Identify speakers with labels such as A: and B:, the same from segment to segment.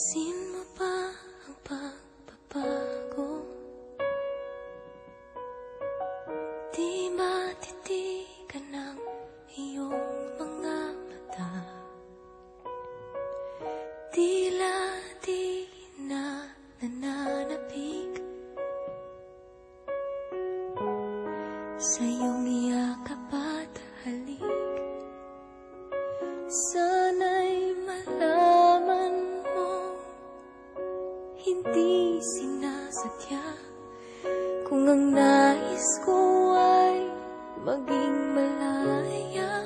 A: Pansin mo ba ang pagbabago? Di matitigan ng iyong mga mata. Tila di na nananapig sa iyong yakap at halik. Sana'y malaman mo, hindi sinasadya. Kung ang nais ko ay maging malaya,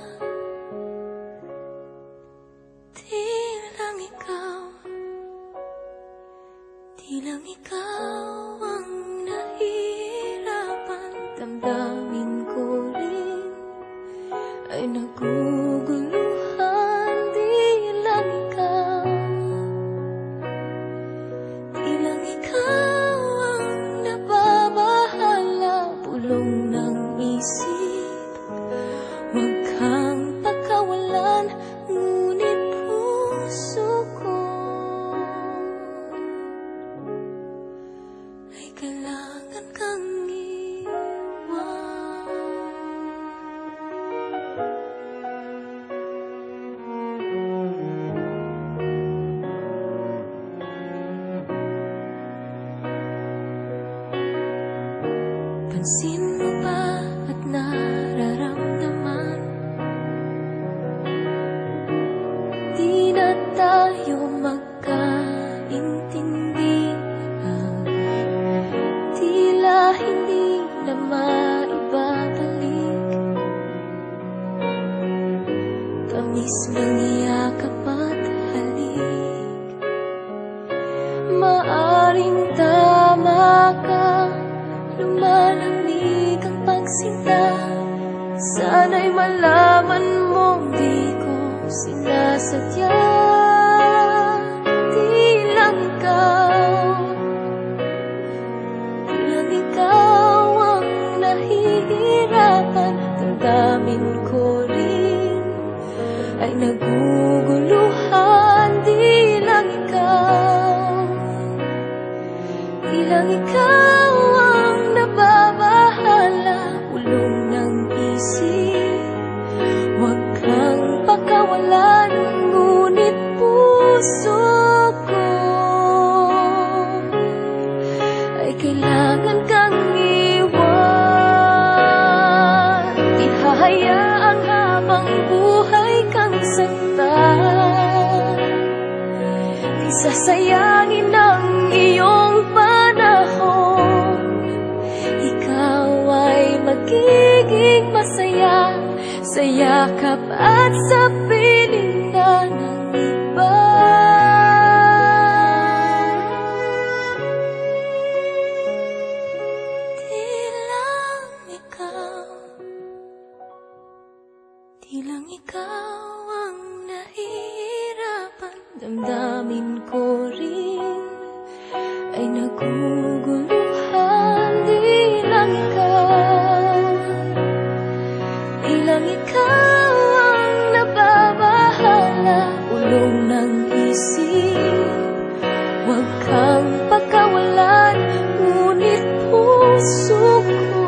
A: di lang ikaw ang nahihirapan. Damdamin ko rin ay naguguluhan. Di lang ikaw ang nababahala. Bulong ng isip, huwag kang pagkawalan, ngunit puso ko ay kailangan kang iwan. Pansin mo ba at nararamdaman? Di na tayo magkaintindihan. Tila hindi na maibabalik tamis ng yakap at halik. Maaring tama ka, lumalamig ang pagsinta. Sana'y malaman mong di ko sinasadya. Di lang ikaw ang nahihirapan. Damdamin ko rin ay naguguluhan. Di lang ikaw ang nababahala. Ulong ng isip, huwag kang pakawalan, ngunit puso ko ay kailangan kang iwan. Di hahayaang habang buhay kang saktan. Di sasayangin ang iyong panahon. Ikaw ay magiging masaya sa yakap at sa piling na ng iba. Di lang ikaw ang nahihirapan. Damdamin ko rin ay naguguluhan. Di lang ikaw ang nababahala. Ulong ng isip, huwag kang pagkawalan, ngunit puso ko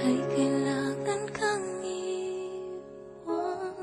A: ay kailangan kang iwan.